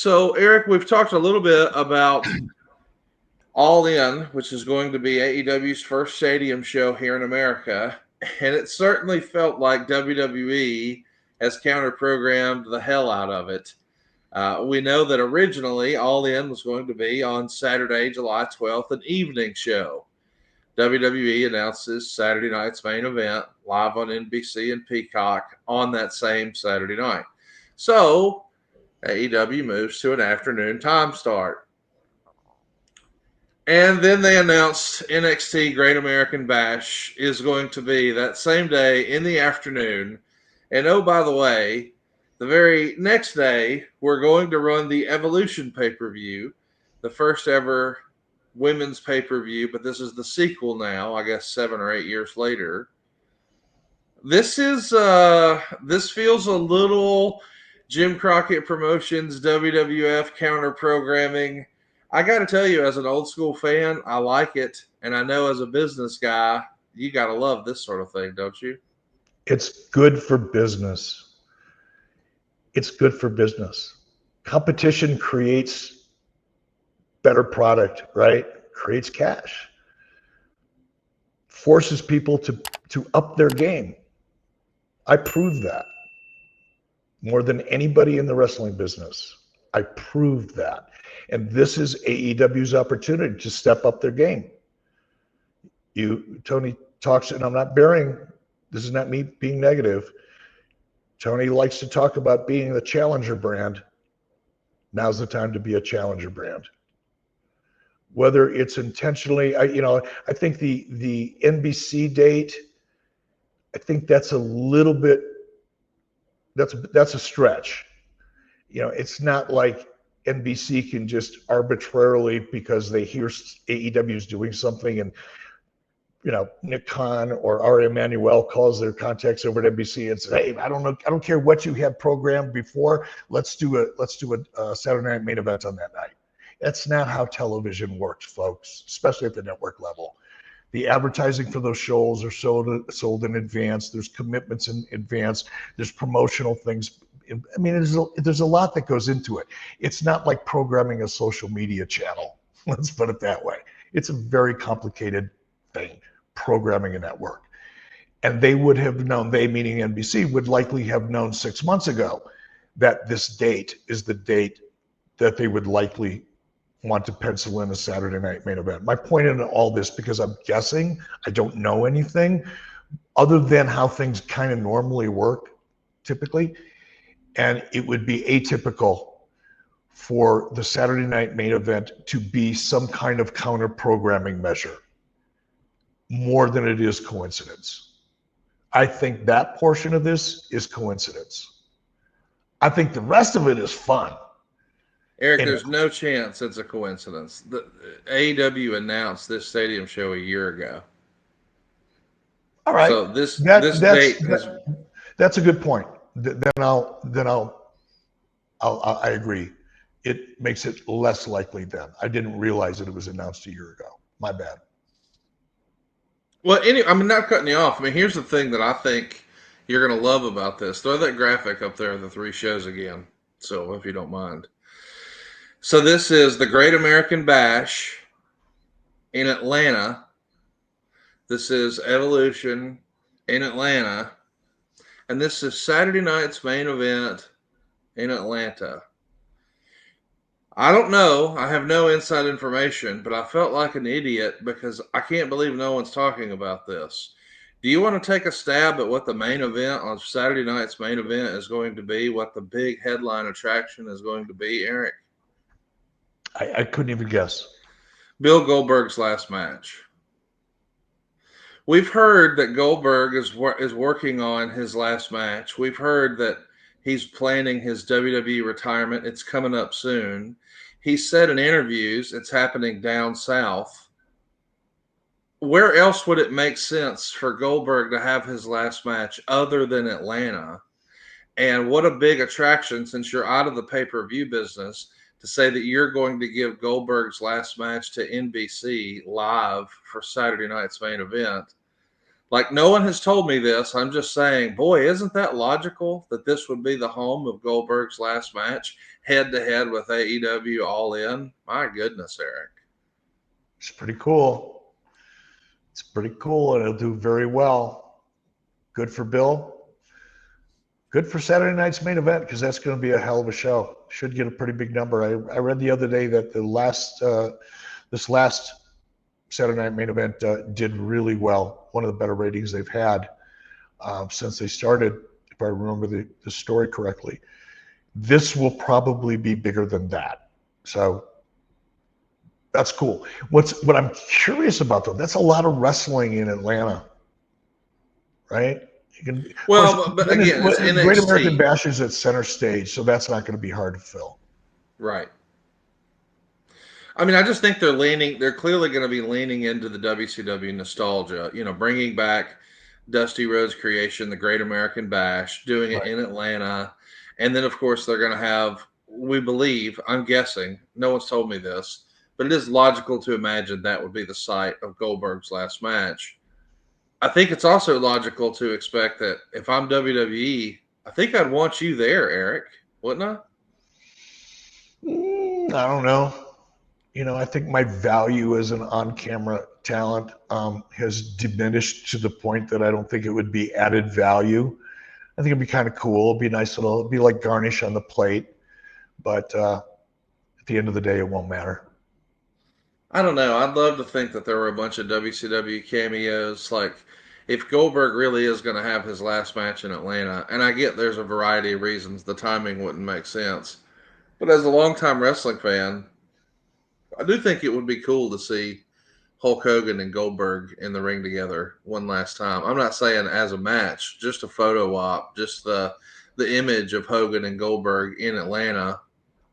So, Eric, we've talked a little bit about All In, which is going to be AEW's first stadium show here in America. And it certainly felt like WWE has counter-programmed the hell out of it. We know that originally All In was going to be on Saturday, July 12th, an evening show. WWE announces Saturday night's main event live on NBC and Peacock on that same Saturday night. So AEW moves to an afternoon time start. And then they announced NXT Great American Bash is going to be that same day in the afternoon. And oh, by the way, the very next day, we're going to run the Evolution pay-per-view, the first ever women's pay-per-view, but this is the sequel now, I guess 7 or 8 years later. This feels a little Jim Crockett Promotions, WWF counter-programming. I got to tell you, as an old school fan, I like it. And I know as a business guy, you got to love this sort of thing, don't you? It's good for business. It's good for business. Competition creates better product, right? Creates cash. Forces people to up their game. I proved that. More than anybody in the wrestling business. I proved that. And this is AEW's opportunity to step up their game. Tony talks, and I'm not bearing, this is not me being negative. Tony likes to talk about being the challenger brand. Now's the time to be a challenger brand. Whether it's intentionally, I think the NBC date, I think that's a little bit, that's a stretch. It's not like NBC can just arbitrarily, because they hear AEW is doing something, and Nick Khan or Ari Emanuel calls their contacts over at NBC and says, "Hey, I don't care what you had programmed before. Let's do a Saturday night main event on that night." That's not how television works, folks, especially at the network level. The advertising for those shows are sold in advance. There's commitments in advance. There's promotional things. I mean, there's a lot that goes into it. It's not like programming a social media channel. Let's put it that way. It's a very complicated thing, programming a network. And they would have known, they meaning NBC, would likely have known 6 months ago that this date is the date that they would likely want to pencil in a Saturday night main event. My point in all this, because I'm guessing, I don't know anything other than how things kind of normally work typically. And it would be atypical for the Saturday night main event to be some kind of counter programming measure more than it is coincidence. I think that portion of this is coincidence. I think the rest of it is fun. Eric, there's no chance it's a coincidence. The AEW announced this stadium show a year ago. All right. So this date is... That's a good point. I agree. It makes it less likely then. I didn't realize that it was announced a year ago. My bad. Well, anyway, I'm not cutting you off. I mean, here's the thing that I think you're going to love about this. Throw that graphic up there, the 3 shows again. So if you don't mind. So this is the Great American Bash in Atlanta. This is Evolution in Atlanta. And this is Saturday night's main event in Atlanta. I don't know. I have no inside information, but I felt like an idiot because I can't believe no one's talking about this. Do you want to take a stab at what the main event on Saturday night's main event is going to be? What the big headline attraction is going to be, Eric? I couldn't even guess. Bill Goldberg's last match. We've heard that Goldberg is working on his last match. We've heard that he's planning his WWE retirement. It's coming up soon. He said in interviews it's happening down south. Where else would it make sense for Goldberg to have his last match other than Atlanta? And what a big attraction, since you're out of the pay-per-view business, to say that you're going to give Goldberg's last match to NBC live for Saturday night's main event. Like, no one has told me this. I'm just saying, boy, isn't that logical that this would be the home of Goldberg's last match? head to head with AEW All In. My goodness, Eric. It's pretty cool. It's pretty cool, and it'll do very well. Good for Bill. Good for Saturday night's main event, because that's going to be a hell of a show. Should get a pretty big number. I read the other day that this last Saturday night main event did really well. One of the better ratings they've had since they started, if I remember the story correctly. This will probably be bigger than that. So that's cool. What I'm curious about, though, that's a lot of wrestling in Atlanta, right? Well, but again, it's NXT. Great American Bash is at center stage, so that's not going to be hard to fill. Right. I mean, I just think they're clearly going to be leaning into the WCW nostalgia, bringing back Dusty Rhodes' creation, the Great American Bash, doing it in Atlanta. And then, of course, they're going to have, we believe, I'm guessing, no one's told me this, but it is logical to imagine that would be the site of Goldberg's last match. I think it's also logical to expect that if I'm WWE, I think I'd want you there, Eric, wouldn't I? I don't know. I think my value as an on-camera talent has diminished to the point that I don't think it would be added value. I think it'd be kind of cool. It'd be nice it'd be like garnish on the plate. But at the end of the day, it won't matter. I don't know. I'd love to think that there were a bunch of WCW cameos. Like, if Goldberg really is going to have his last match in Atlanta, and I get there's a variety of reasons, the timing wouldn't make sense. But as a longtime wrestling fan, I do think it would be cool to see Hulk Hogan and Goldberg in the ring together one last time. I'm not saying as a match, just a photo op, just the image of Hogan and Goldberg in Atlanta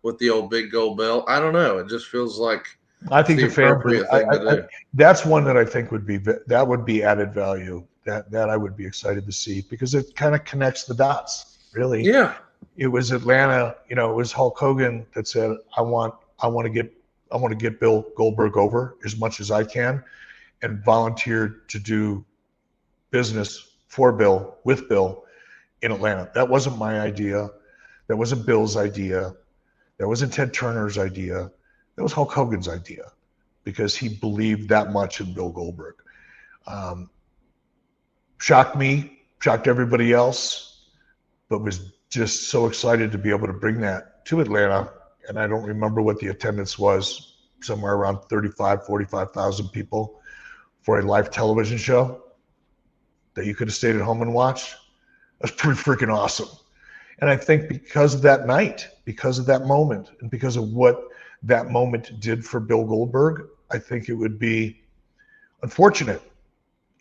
with the old big gold belt. I don't know. It just feels like I think the appropriate thing to do. That's one that I think would be added value. That I would be excited to see, because it kind of connects the dots. Really, yeah. It was Atlanta. It was Hulk Hogan that said, "I want to get Bill Goldberg over as much as I can," and volunteered to do business for Bill, with Bill, in Atlanta. That wasn't my idea. That wasn't Bill's idea. That wasn't Ted Turner's idea. That was Hulk Hogan's idea, because he believed that much in Bill Goldberg. Shocked me, shocked everybody else, but was just so excited to be able to bring that to Atlanta. And I don't remember what the attendance was, somewhere around 35, 45,000 people for a live television show that you could have stayed at home and watched. That's pretty freaking awesome. And I think because of that night, because of that moment, and because of what that moment did for Bill Goldberg, I think it would be unfortunate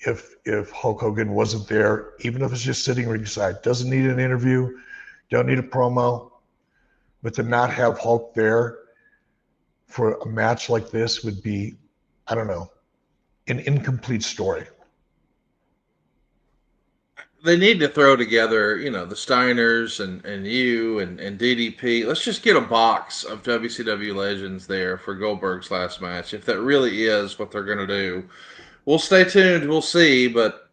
if Hulk Hogan wasn't there, even if it's just sitting ringside. Doesn't need an interview, don't need a promo, but to not have Hulk there for a match like this would be, I don't know, an incomplete story. They need to throw together, the Steiners and you and DDP. Let's just get a box of WCW legends there for Goldberg's last match. If that really is what they're going to do, we'll stay tuned. We'll see. But,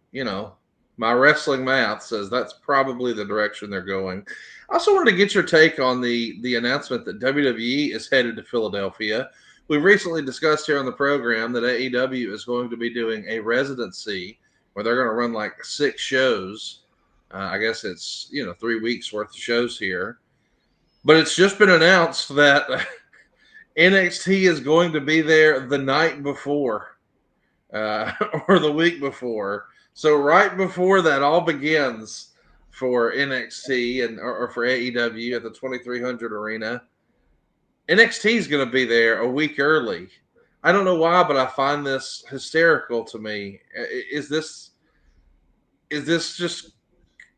my wrestling math says that's probably the direction they're going. I also wanted to get your take on the announcement that WWE is headed to Philadelphia. We recently discussed here on the program that AEW is going to be doing a residency where they're going to run like 6 shows. I guess it's, 3 weeks worth of shows here. But it's just been announced that NXT is going to be there the night before or the week before. So right before that all begins for NXT or for AEW at the 2300 Arena, NXT is going to be there a week early. I don't know why, but I find this hysterical to me. Is this just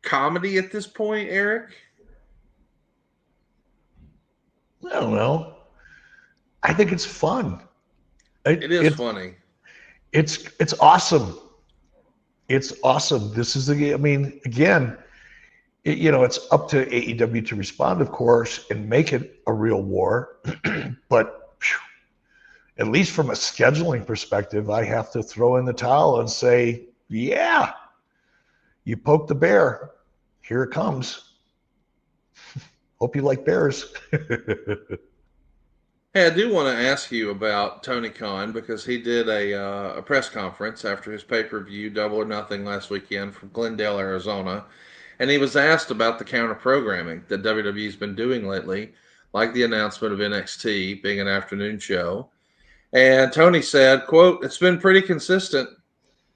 comedy at this point, Eric? I don't know. I think it's fun. It's funny. It's awesome. It's awesome. This is again, it's up to AEW to respond, of course, and make it a real war. But at least from a scheduling perspective, I have to throw in the towel and say, yeah, you poked the bear. Here it comes. Hope you like bears. Hey, I do want to ask you about Tony Khan because he did a press conference after his pay-per-view Double or Nothing last weekend from Glendale, Arizona, and he was asked about the counter programming that WWE's been doing lately, like the announcement of NXT being an afternoon show. And Tony said, quote, "It's been pretty consistent.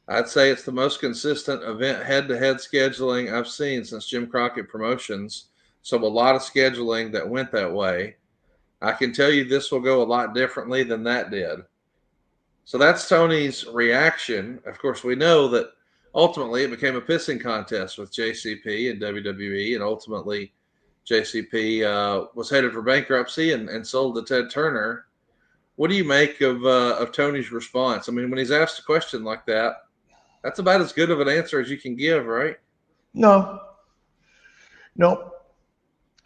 I'd say it's the most consistent event head-to-head scheduling I've seen since Jim Crockett Promotions. So a lot of scheduling that went that way. I can tell you this will go a lot differently than that did." So that's Tony's reaction. Of course, we know that ultimately it became a pissing contest with JCP and WWE, and ultimately JCP was headed for bankruptcy and sold to Ted Turner. What do you make of Tony's response? I mean, when he's asked a question like that, that's about as good of an answer as you can give, right? No, no.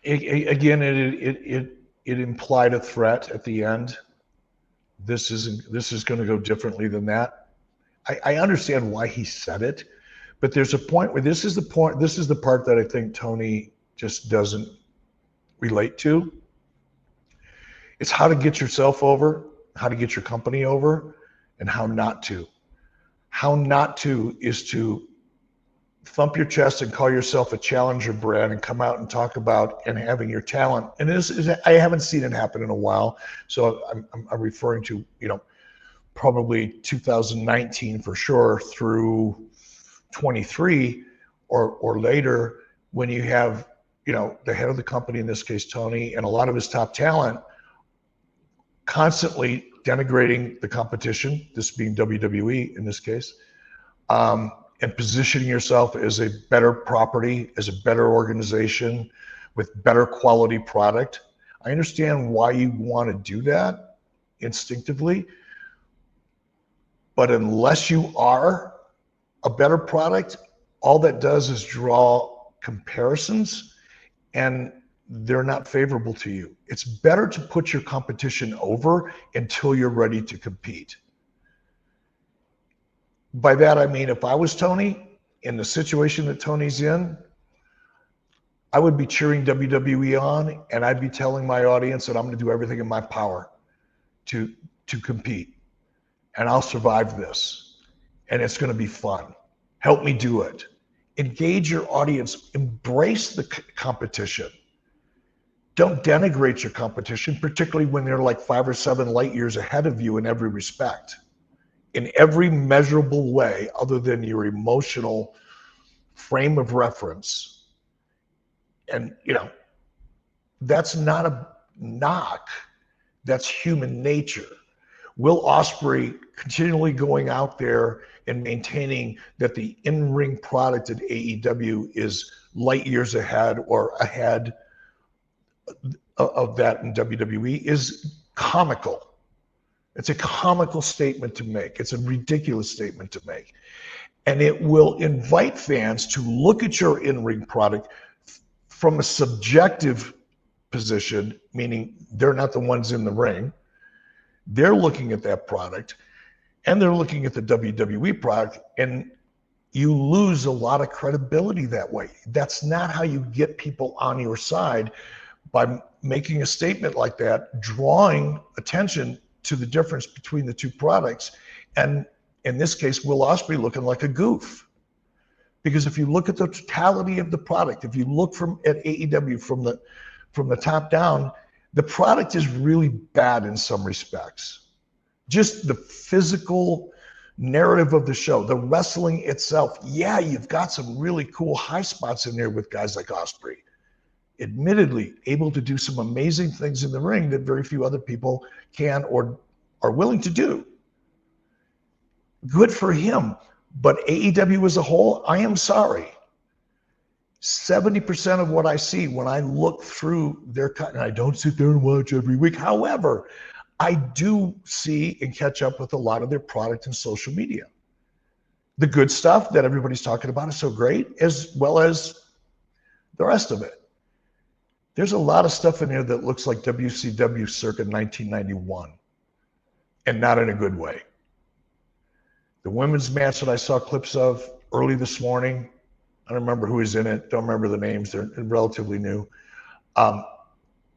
Again, it implied a threat at the end. This is going to go differently than that. I understand why he said it, but there's a point where this is the part that I think Tony just doesn't relate to. It's how to get yourself over, how to get your company over, and how not to. How not to is to thump your chest and call yourself a challenger brand and come out and talk about and having your talent. And I haven't seen it happen in a while. So I'm referring to, probably 2019 for sure through 23 or later, when you have, the head of the company, in this case, Tony, and a lot of his top talent constantly denigrating the competition, this being WWE in this case, and positioning yourself as a better property, as a better organization with better quality product. I understand why you want to do that instinctively, but unless you are a better product, all that does is draw comparisons, and they're not favorable to you. It's better to put your competition over until you're ready to compete. By that, I mean, if I was Tony in the situation that Tony's in, I would be cheering WWE on, and I'd be telling my audience that I'm going to do everything in my power to compete, and I'll survive this, and it's going to be fun. Help me do it. Engage your audience. Embrace the competition. Don't denigrate your competition, particularly when they're like 5 or 7 light years ahead of you in every respect. In every measurable way, other than your emotional frame of reference. And, that's not a knock. That's human nature. Will Ospreay continually going out there and maintaining that the in-ring product at AEW is light years ahead or ahead of that in WWE is comical. It's a comical statement to make. It's a ridiculous statement to make. And it will invite fans to look at your in-ring product from a subjective position, meaning they're not the ones in the ring. They're looking at that product, and they're looking at the WWE product, and you lose a lot of credibility that way. That's not how you get people on your side, by making a statement like that, drawing attention to the difference between the two products, and in this case, Will Ospreay looking like a goof. Because if you look at the totality of the product, if you look at AEW from the top down, the product is really bad in some respects. Just the physical narrative of the show, the wrestling itself. Yeah, you've got some really cool high spots in there with guys like Ospreay. Admittedly, able to do some amazing things in the ring that very few other people can or are willing to do. Good for him. But AEW as a whole, I am sorry. 70% of what I see when I look through their cut, and I don't sit there and watch every week. However, I do see and catch up with a lot of their product and social media. The good stuff that everybody's talking about is so great, as well as the rest of it. There's a lot of stuff in here that looks like WCW circa 1991, and not in a good way. The women's match that I saw clips of early this morning, I don't remember who was in it, don't remember the names, they're relatively new.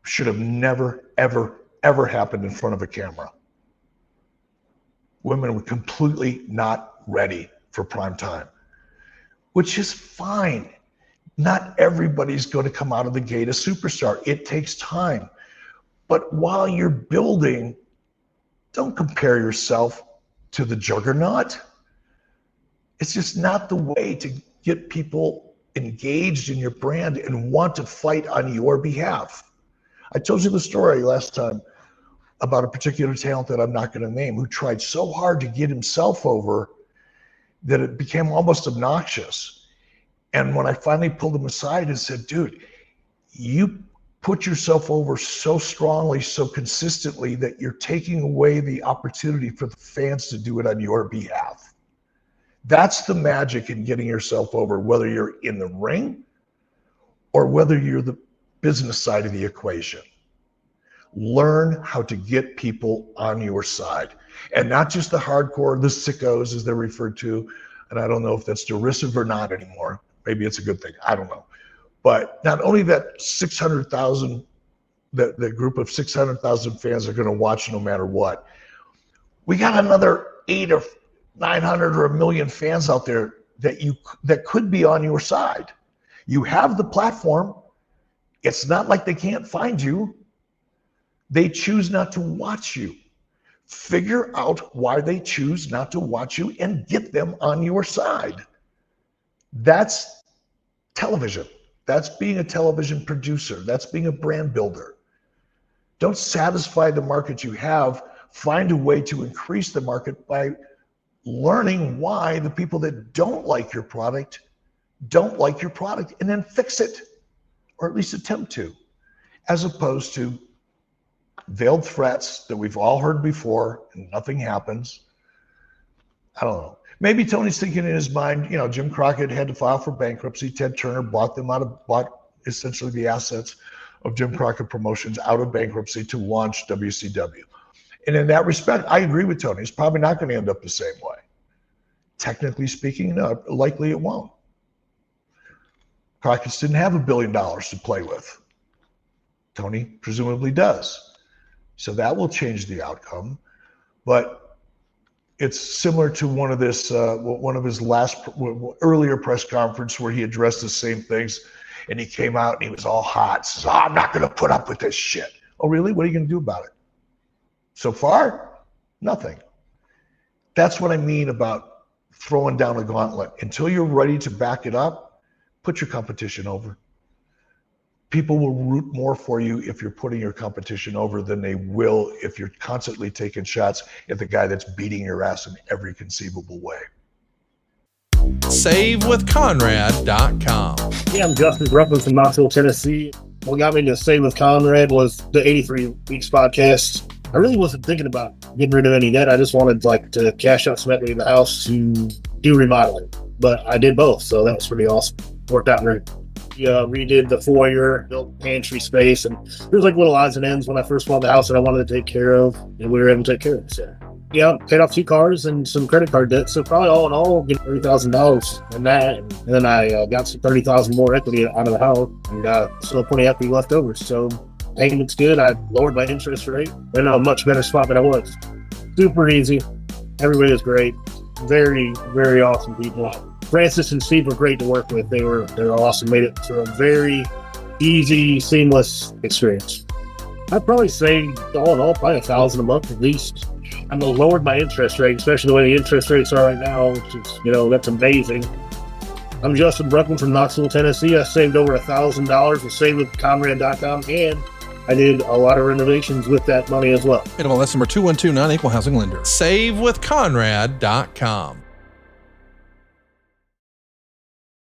should have never, ever, ever happened in front of a camera. Women were completely not ready for prime time, which is fine. Not everybody's going to come out of the gate a superstar. It takes time. But while you're building, don't compare yourself to the juggernaut. It's just not the way to get people engaged in your brand and want to fight on your behalf. I told you the story last time about a particular talent that I'm not going to name, who tried so hard to get himself over that it became almost obnoxious. And when I finally pulled him aside and said, dude, you put yourself over so strongly, so consistently, that you're taking away the opportunity for the fans to do it on your behalf. That's the magic in getting yourself over, whether you're in the ring or whether you're the business side of the equation. Learn how to get people on your side, and not just the hardcore, the sickos as they're referred to. And I don't know if that's derisive or not anymore. Maybe it's a good thing. I don't know. But not only that 600,000, the group of 600,000 fans are going to watch no matter what. We got another 800 or 900 or 1 million fans out there that could be on your side. You have the platform. It's not like they can't find you. They choose not to watch you. Figure out why they choose not to watch you and get them on your side. That's television. That's being a television producer. That's being a brand builder. Don't satisfy the market you have. Find a way to increase the market by learning why the people that don't like your product, and then fix it, or at least attempt to, as opposed to veiled threats that we've all heard before and nothing happens. I don't know. Maybe Tony's thinking in his mind, Jim Crockett had to file for bankruptcy. Ted Turner bought essentially the assets of Jim Crockett Promotions out of bankruptcy to launch WCW. And in that respect, I agree with Tony. It's probably not going to end up the same way. Technically speaking, no, likely it won't. Crockett's didn't have $1 billion to play with. Tony presumably does. So that will change the outcome. But it's similar to one of his earlier press conference where he addressed the same things, and he came out and he was all hot. Says, I'm not going to put up with this shit. Oh, really? What are you going to do about it? So far, nothing. That's what I mean about throwing down a gauntlet. Until you're ready to back it up, put your competition over. People will root more for you if you're putting your competition over than they will if you're constantly taking shots at the guy that's beating your ass in every conceivable way. SaveWithConrad.com. Yeah, I'm Justin Ruffin from Knoxville, Tennessee. What got me to Save with Conrad was the 83 Weeks podcast. I really wasn't thinking about getting rid of any debt. I just wanted to cash out some equity in the house to do remodeling. But I did both, so that was pretty awesome. Worked out great. Redid the foyer, built pantry space, and there's little odds and ends when I first bought the house that I wanted to take care of, and we were able to take care of it. So, paid off 2 cars and some credit card debt. So probably all in all, get $30,000 in that, and then I got some $30,000 more equity out of the house, and still plenty of equity left over. So payment's good. I lowered my interest rate. I'm in a much better spot than I was. Super easy. Everybody was great. Very, very awesome people. Francis and Steve were great to work with. They were awesome. Made it for a very easy, seamless experience. I'd probably say all in all, probably $1,000 a month at least. I lowered my interest rate, especially the way the interest rates are right now, which is, that's amazing. I'm Justin Bruckman from Knoxville, Tennessee. I saved over $1,000 with SaveWithConrad.com, and I did a lot of renovations with that money as well. NMLS number 2129, Equal Housing Lender. SaveWithConrad.com.